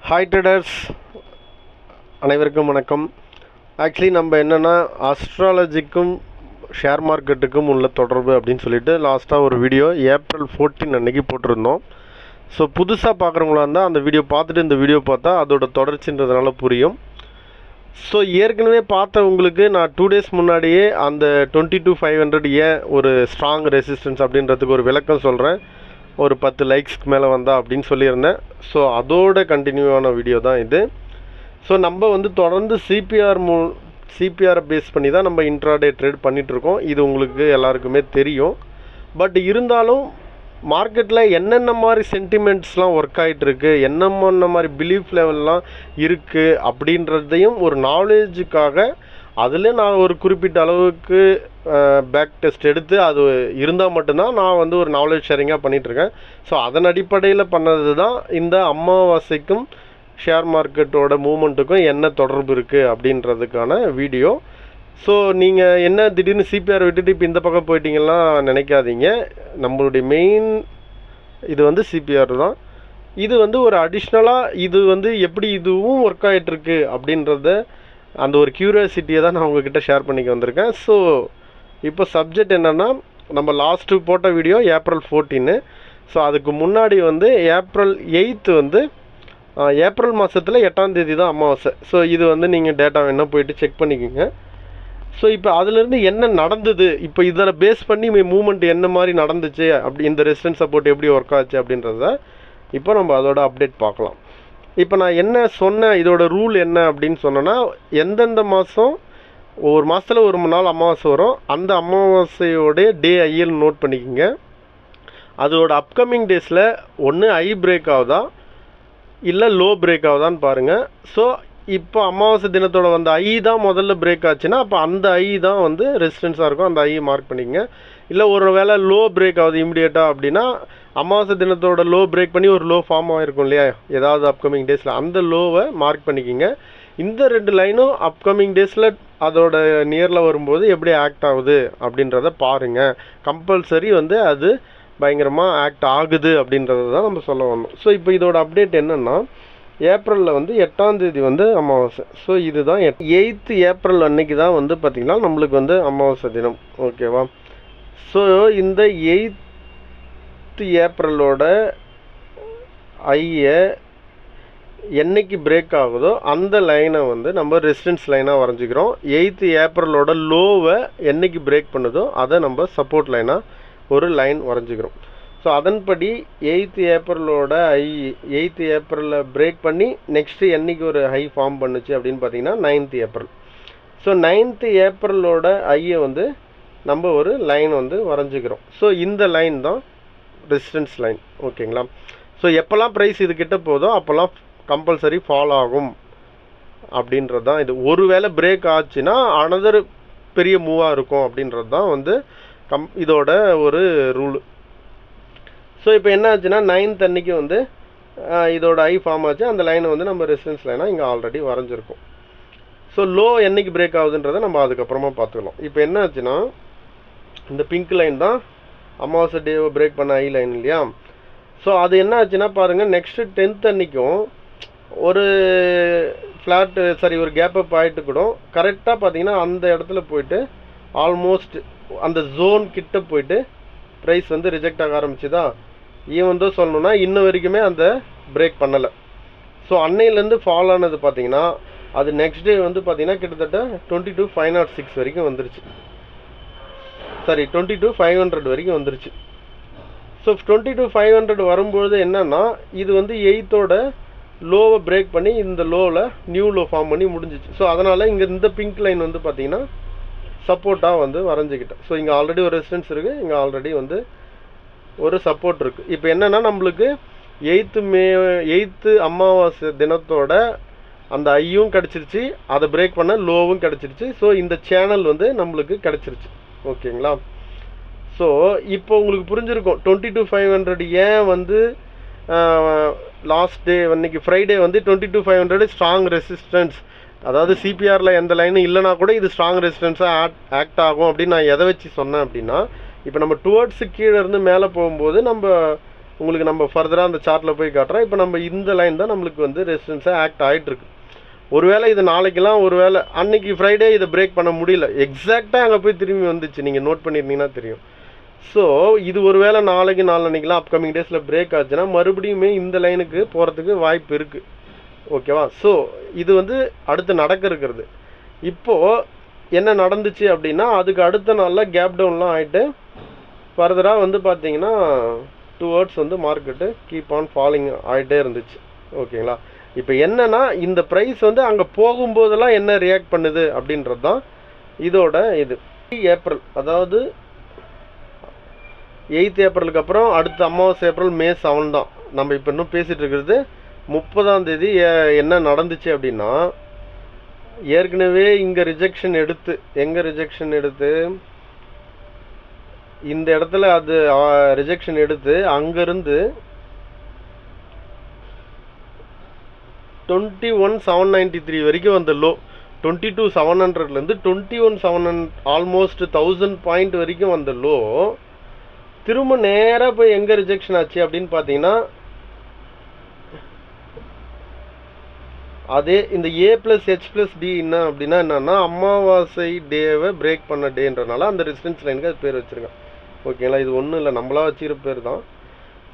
Hi traders, அனைவருக்கும் வணக்கம். Actually நம்ம என்னென்னா அஸ்ட்ராலஜிக்கும் ஷேர் மார்க்கெட்டுக்கும் உள்ள தொடர்பு அப்படின்னு சொல்லிட்டு லாஸ்ட்டாக ஒரு வீடியோ ஏப்ரல் 14 அன்றைக்கி போட்டிருந்தோம். ஸோ புதுசாக பார்க்குறவங்களா இருந்தால் அந்த வீடியோ பார்த்துட்டு இந்த வீடியோ பார்த்தா அதோட தொடர்ச்சின்றதுனால புரியும். ஸோ ஏற்கனவே பார்த்தவங்களுக்கு நான் 2 days முன்னாடியே அந்த 22,500 ஏன் ஒரு ஸ்ட்ராங் ரெசிஸ்டன்ஸ் அப்படின்றதுக்கு ஒரு விளக்கம் சொல்கிறேன். ஒரு 10 லைக்ஸ்க்கு மேலே வந்தா அப்படின்னு சொல்லியிருந்தேன். ஸோ அதோட கண்டினியூவான வீடியோ தான் இது. ஸோ நம்ம வந்து தொடர்ந்து சிபிஆரை பேஸ் பண்ணி தான் நம்ம இன்ட்ராடே ட்ரேட் பண்ணிகிட்ருக்கோம். இது உங்களுக்கு எல்லாருக்குமே தெரியும். பட் இருந்தாலும் மார்க்கெட்டில் என்னென்ன மாதிரி சென்டிமெண்ட்ஸ்லாம் ஒர்க் ஆகிட்டுருக்கு, என்னென்ன மாதிரி பிலீஃப் லெவல்லாம் இருக்குது அப்படின்றதையும் ஒரு நாலேஜுக்காக அதில் நான் ஒரு குறிப்பிட்ட அளவுக்கு பேக் டெஸ்ட் எடுத்து அது இருந்தால் மட்டும்தான் நான் வந்து ஒரு நாலேஜ் ஷேரிங்காக பண்ணிகிட்ருக்கேன். ஸோ அதன் அடிப்படையில் பண்ணது தான் இந்த அமாவாசைக்கும் ஷேர் மார்க்கெட்டோட மூமெண்ட்டுக்கும் என்ன தொடர்பு இருக்குது அப்படின்றதுக்கான வீடியோ. ஸோ நீங்கள் என்ன திடீர்னு சிபிஆர் விட்டுட்டு இப்போ இந்த பக்கம் போயிட்டீங்கன்னா நினைக்காதீங்க. நம்மளுடைய மெயின் இது வந்து சிபிஆர் தான். இது வந்து ஒரு அடிஷ்னலாக இது வந்து எப்படி இதுவும் ஒர்க் ஆகிட்டுருக்கு அப்படின்றத அந்த ஒரு க்யூரியாசிட்டியை தான் நான் உங்ககிட்ட ஷேர் பண்ணிக்க வந்திருக்கேன். ஸோ இப்போ சப்ஜெக்ட் என்னென்னா, நம்ம லாஸ்ட்டு போட்ட வீடியோ ஏப்ரல் 14. ஸோ அதுக்கு முன்னாடி வந்து ஏப்ரல் 8 வந்து ஏப்ரல் மாதத்தில் 8ஆம் தேதி தான் அமாவாசை. ஸோ இது வந்து நீங்கள் டேட்டா வேணால் போயிட்டு செக் பண்ணிக்கோங்க. ஸோ இப்போ அதுலேருந்து என்ன நடந்தது, இப்போ இதில் பேஸ் பண்ணி மூமெண்ட் என்ன மாதிரி நடந்துச்சு, அப்படி இந்த ரெசிஸ்டன்ஸ் சப்போர்ட் எப்படி ஒர்க் ஆச்சு அப்படின்றத இப்போ நம்ம அதோட அப்டேட் பார்க்கலாம். இப்போ நான் என்ன சொன்னேன், இதோட ரூல் என்ன அப்படின்னு சொன்னேன்னா, எந்தெந்த மாதம் ஒவ்வொரு மாதத்தில் ஒரு நாள் அமாவாசை வரும், அந்த அமாவாசையோடைய டே ஐஎல் நோட் பண்ணிக்கோங்க. அதோட அப்கமிங் டேஸில் ஒன்று ஐ பிரேக் ஆகுதா இல்லை லோ பிரேக் ஆகுதான்னு பாருங்கள். ஸோ இப்போ அமாவாசை தினத்தோட வந்த ஐ தான் முதல்ல பிரேக் ஆச்சுன்னா அப்போ அந்த ஐ தான் வந்து ரெசிஸ்டன்ஸாக இருக்கும், அந்த ஐ மார்க் பண்ணிக்கங்க. இல்லை ஒரு வேளை லோ பிரேக் ஆகுது இமிடியேட்டாக அப்படின்னா அமாவாசை தினத்தோட லோ பிரேக் பண்ணி ஒரு லோ ஃபார்ம் ஆகிருக்கும் இல்லையா ஏதாவது அப்கமிங் டேஸில், அந்த லோவை மார்க் பண்ணிக்கிங்க. இந்த 2 லைனும் அப்கமிங் டேஸில் அதோட நியரில் வரும்போது எப்படி ஆக்ட் ஆகுது அப்படின்றத பாருங்கள். கம்பல்சரி வந்து அது பயங்கரமாக ஆக்ட் ஆகுது அப்படின்றத தான் நம்ம சொல்ல வந்தோம். ஸோ இப்போ இதோட அப்டேட் என்னென்னா, ஏப்ரலில் வந்து 8ஆம் தேதி வந்து அமாவாசை. ஸோ இதுதான் 8th ஏப்ரல் அன்னைக்கு தான் வந்து பார்த்திங்கன்னா நம்மளுக்கு வந்து அமாவாசை தினம். ஓகேவா? ஸோ இந்த 8th ஏப்ரலோட ஐயை என்னைக்கு பிரேக் ஆகுதோ அந்த லைனை வந்து நம்ம ரெசிஸ்டன்ஸ் லைனாக வரைஞ்சிக்கிறோம். 8th ஏப்ரலோட லோவை என்னைக்கு பிரேக் பண்ணுதோ அதை நம்ம சப்போர்ட் லைனாக ஒரு லைன் வரைஞ்சிக்கிறோம். ஸோ அதன்படி 8th ஏப்ரலோட 8th ஏப்ரலில் பிரேக் பண்ணி நெக்ஸ்ட்டு என்றைக்கு ஒரு ஹை ஃபார்ம் பண்ணுச்சு அப்படின்னு பார்த்தீங்கன்னா 9th ஏப்ரல். ஸோ 9th ஏப்ரலோட ஐயை வந்து நம்ம ஒரு லைன் வந்து வரைஞ்சிக்கிறோம். ஸோ இந்த லைன் தான் ரெசிஸ்டன்ஸ் லைன். ஓகேங்களா? ஸோ எப்போல்லாம் ப்ரைஸ் இதுக்கிட்ட போதோ அப்போல்லாம் கம்பல்சரி ஃபாலோ ஆகும் அப்படின்றது தான் இது. ஒரு வேளை பிரேக் ஆச்சுன்னா அனதர் பெரிய மூவாக இருக்கும் அப்படின்றது தான் வந்து இதோட ஒரு ரூல். ஸோ இப்போ என்ன ஆச்சுன்னா 9th அன்னைக்கு வந்து இதோட ஐ ஃபார்ம் ஆச்சு, அந்த லைனை வந்து நம்ம ரெசிஸ்டன்ஸ் லைனாக இங்கே ஆல்ரெடி வரைஞ்சிருக்கோம். ஸோ லோ என்னைக்கு பிரேக் ஆகுதுன்றதை நம்ம அதுக்கப்புறமா பார்த்துக்கலாம். இப்போ என்ன ஆச்சுன்னா இந்த பிங்க் லைன் தான் அமாவாசை டேவை பிரேக் பண்ண ஐ லைன் இல்லையா? ஸோ அது என்ன ஆச்சுன்னா பாருங்கள், நெக்ஸ்ட்டு 10th அன்னைக்கும் ஒரு ஒரு கேப் அப் ஆகிட்டு கூட கரெக்டாக பார்த்தீங்கன்னா அந்த இடத்துல போயிட்டு ஆல்மோஸ்ட் அந்த ஜோன் கிட்ட போயிட்டு ப்ரைஸ் வந்து ரிஜெக்ட் ஆக ஆரம்பிச்சுதா. ஈவன் தான் சொல்லணும்னா இன்ன வரைக்குமே அந்த பிரேக் பண்ணலை. ஸோ அன்னையிலேருந்து ஃபால் ஆனது பார்த்தீங்கன்னா அது நெக்ஸ்ட் டே வந்து பார்த்தீங்கன்னா கிட்டத்தட்ட 22,506 வரைக்கும் வந்துருச்சு. 22,500 வரைக்கும் வந்துருச்சு. ஸோ 22,500 வரும்பொழுது என்னன்னா இது வந்து 8th லோவை பிரேக் பண்ணி இந்த லோவில் நியூ லோ ஃபார்ம் பண்ணி முடிஞ்சிச்சு. ஸோ அதனால் இங்கே இந்த பிங்க் லைன் வந்து பார்த்தீங்கன்னா சப்போர்ட்டாக வந்து வரைஞ்சிக்கிட்டேன். ஸோ இங்கே ஆல்ரெடி ஒரு ரெசிஸ்டன்ஸ் இருக்குது, இங்கே ஆல்ரெடி வந்து ஒரு சப்போர்ட் இருக்குது. இப்போ என்னென்னா நம்மளுக்கு 8th அமாவாசை தினத்தோட அந்த ஐயும் கிடச்சிருச்சு, அதை பிரேக் பண்ண லோவும் கிடச்சிருச்சு. ஸோ இந்த சேனல் வந்து நம்மளுக்கு கிடச்சிருச்சு. ஓகேங்களா? ஸோ இப்போ உங்களுக்கு புரிஞ்சிருக்கும் 22,500 ஏன் வந்து லாஸ்ட் டே அன்றைக்கி ஃப்ரைடே வந்து 22,500 ஸ்ட்ராங் ரெசிஸ்டன்ஸ், அதாவது சிபிஆரில் எந்த லைனும் இல்லைனா கூட இது ஸ்ட்ராங் ரெசிஸ்டன்ஸாக ஆக்ட் ஆகும் அப்படின்னு நான் எதை வச்சு சொன்னேன் அப்படின்னா, இப்போ நம்ம டுவர்ட்ஸு கீழே இருந்து மேலே போகும்போது நம்ம உங்களுக்கு நம்ம ஃபர்தராக அந்த சார்ட்டில் போய் காட்டுறோம். இப்போ நம்ம இந்த லைன் தான் நம்மளுக்கு வந்து ரெசிஸ்டன்ஸாக ஆக்ட் ஆகிட்டுருக்கு. ஒருவேளை இது நாளைக்கெல்லாம் ஒருவேளை அன்னைக்கு ஃப்ரைடே இதை பிரேக் பண்ண முடியல, எக்ஸாக்டாக அங்கே போய் திரும்பி வந்துச்சு, நீங்கள் நோட் பண்ணியிருந்தீங்கன்னா தெரியும். ஸோ இது ஒருவேளை நாளைக்கு நாளன்னைக்கெலாம் அப்கமிங் டேஸில் பிரேக் ஆச்சுன்னா மறுபடியுமே இந்த லைனுக்கு போகிறதுக்கு வாய்ப்பு இருக்குது. ஓகேவா? ஸோ இது வந்து அடுத்து நடக்க இருக்கிறது. இப்போது என்ன நடந்துச்சு அப்படின்னா அதுக்கு அடுத்த நாளில் கேப் டவுன்லாம் ஆகிட்டு ஃபர்தராக வந்து பார்த்தீங்கன்னா டுவர்ட்ஸ் வந்து மார்க்கெட்டு கீப் ஆன் ஃபாலிங் ஆகிட்டே இருந்துச்சு. ஓகேங்களா? இப்போ என்னன்னா இந்த ப்ரைஸ் வந்து அங்கே போகும்போதெல்லாம் என்ன ரியாக்ட் பண்ணுது அப்படின்றது தான் இதோட இது. ஏப்ரல், அதாவது 8th ஏப்ரலுக்கு அப்புறம் அடுத்த அமாவாசை ஏப்ரல் மே 7 தான் நம்ம இப்போ இன்னும் பேசிகிட்டு இருக்கிறது. 30ஆம் தேதி என்ன நடந்துச்சு அப்படின்னா ஏற்கனவே இங்கே ரிஜெக்ஷன் எடுத்து எங்கே ரிஜெக்ஷன் எடுத்து இந்த இடத்துல அது ரிஜெக்ஷன் எடுத்து அங்கேருந்து 21,793 வரைக்கும் வந்த லோ, 22,700லேருந்து 21,700 ஆல்மோஸ்ட் 1000 பாயிண்ட் வரைக்கும் வந்த லோ திரும்ப நேராக போய் எங்கே ரிஜெக்ஷன் ஆச்சு அப்படின்னு பார்த்தீங்கன்னா அதே இந்த A+H+D என்ன அப்படின்னா என்னன்னா அமாவாசை டேவை பிரேக் பண்ண டேன்றனால அந்த ரெசிஸ்டன்ஸ் லைனுக்கு அது பேர் வச்சுருக்கேன். ஓகேங்களா? இது ஒன்றும் இல்லை, நம்மளா வச்சுக்கிற பேர் தான்.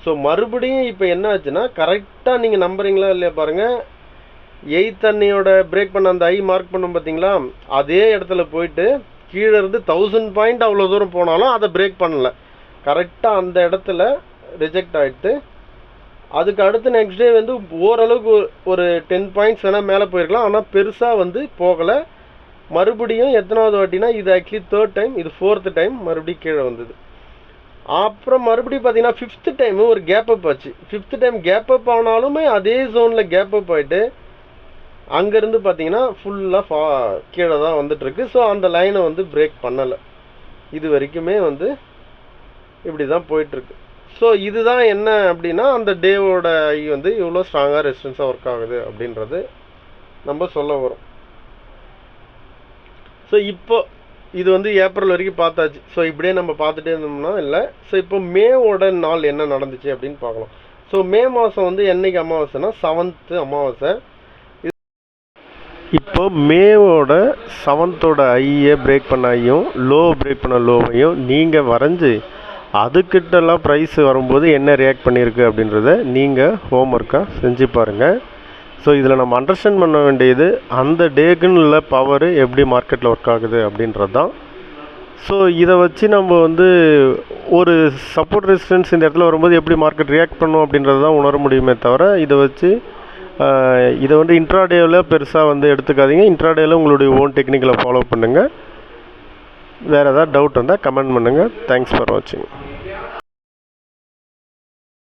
ஸோ மறுபடியும் இப்போ என்ன ஆச்சுன்னா கரெக்டாக நீங்கள் நம்புறீங்களா இல்லையா பாருங்கள், 8th அன்னையோட பிரேக் பண்ண அந்த ஐ மார்க் பண்ணோம் பார்த்தீங்களா, அதே இடத்துல போயிட்டு கீழே இருந்து 1000 பாயிண்ட் அவ்வளோ தூரம் போனாலும் அதை பிரேக் பண்ணல, கரெக்டாக அந்த இடத்துல ரிஜெக்ட் ஆகிட்டு அதுக்கு அடுத்து நெக்ஸ்ட் டே வந்து ஓரளவுக்கு ஒரு 10 பாயிண்ட்ஸ் வேணால் மேலே போயிருக்கலாம், ஆனால் பெருசாக வந்து போகலை. மறுபடியும் எத்தனாவது வாட்டினா இது ஆக்சுவலி 3rd டைம், இது 4th டைம் மறுபடியும் கீழே வந்தது. அப்புறம் மறுபடியும் பார்த்தீங்கன்னா 5th டைமு ஒரு கேப் அப் ஆச்சு. 5th டைம் கேப் அப் ஆனாலுமே அதே ஜோனில் கேப் அப் ஆகிட்டு அங்கேருந்து பார்த்தீங்கன்னா ஃபுல்லாக கீழே தான் வந்துட்டுருக்கு. ஸோ அந்த லைனை வந்து பிரேக் பண்ணலை, இது வரைக்குமே வந்து இப்படி தான் போயிட்டுருக்கு. ஸோ இதுதான் என்ன அப்படின்னா அந்த டேவோட ஐ வந்து இவ்வளோ ஸ்ட்ராங்காக ரெசிஸ்டன்ஸாக ஒர்க் ஆகுது அப்படின்றது நம்ம சொல்ல வரும். ஸோ இப்போ இது வந்து ஏப்ரல் வரைக்கும் பார்த்தாச்சு. ஸோ இப்படியே நம்ம பார்த்துட்டே இருந்தோம்னா இல்லை. ஸோ இப்போ மேவோட நாள் என்ன நடந்துச்சு அப்படின்னு பார்க்கலாம். ஸோ மே மாதம் வந்து என்னைக்கு அமாவாசைனா 7th அமாவாசை. இப்போ மேவோட 7th ஐயை பிரேக் பண்ண ஐயும் லோ பிரேக் பண்ண லோவையும் நீங்கள் வரைஞ்சி அதுக்கிட்டலாம் ப்ரைஸ் வரும்போது என்ன ரியாக்ட் பண்ணியிருக்கு அப்படின்றத நீங்கள் ஹோம்ஒர்க்காக செஞ்சு பாருங்கள். ஸோ இதில் நம்ம அண்டர்ஸ்டாண்ட் பண்ண வேண்டியது அந்த டேக்குன்னு உள்ள பவர் எப்படி மார்க்கெட்டில் ஒர்க் ஆகுது அப்படின்றது தான். ஸோ இதை வச்சு நம்ம வந்து ஒரு சப்போர்ட் ரெசிஸ்டன்ஸ் இந்த இடத்துல வரும்போது எப்படி மார்க்கெட் ரியாக்ட் பண்ணும் அப்படின்றது தான் உணர முடியுமே தவிர இதை வச்சு இதை வந்து இன்ட்ராடேவில் பெருசாக வந்து எடுத்துக்காதீங்க. இன்ட்ராடேவில் உங்களுடைய ஓன் டெக்னிக்கலை ஃபாலோ பண்ணுங்கள். வேறு ஏதாவது டவுட் இருந்தால் கமெண்ட் பண்ணுங்கள். தேங்க்ஸ் ஃபார் வாட்சிங்.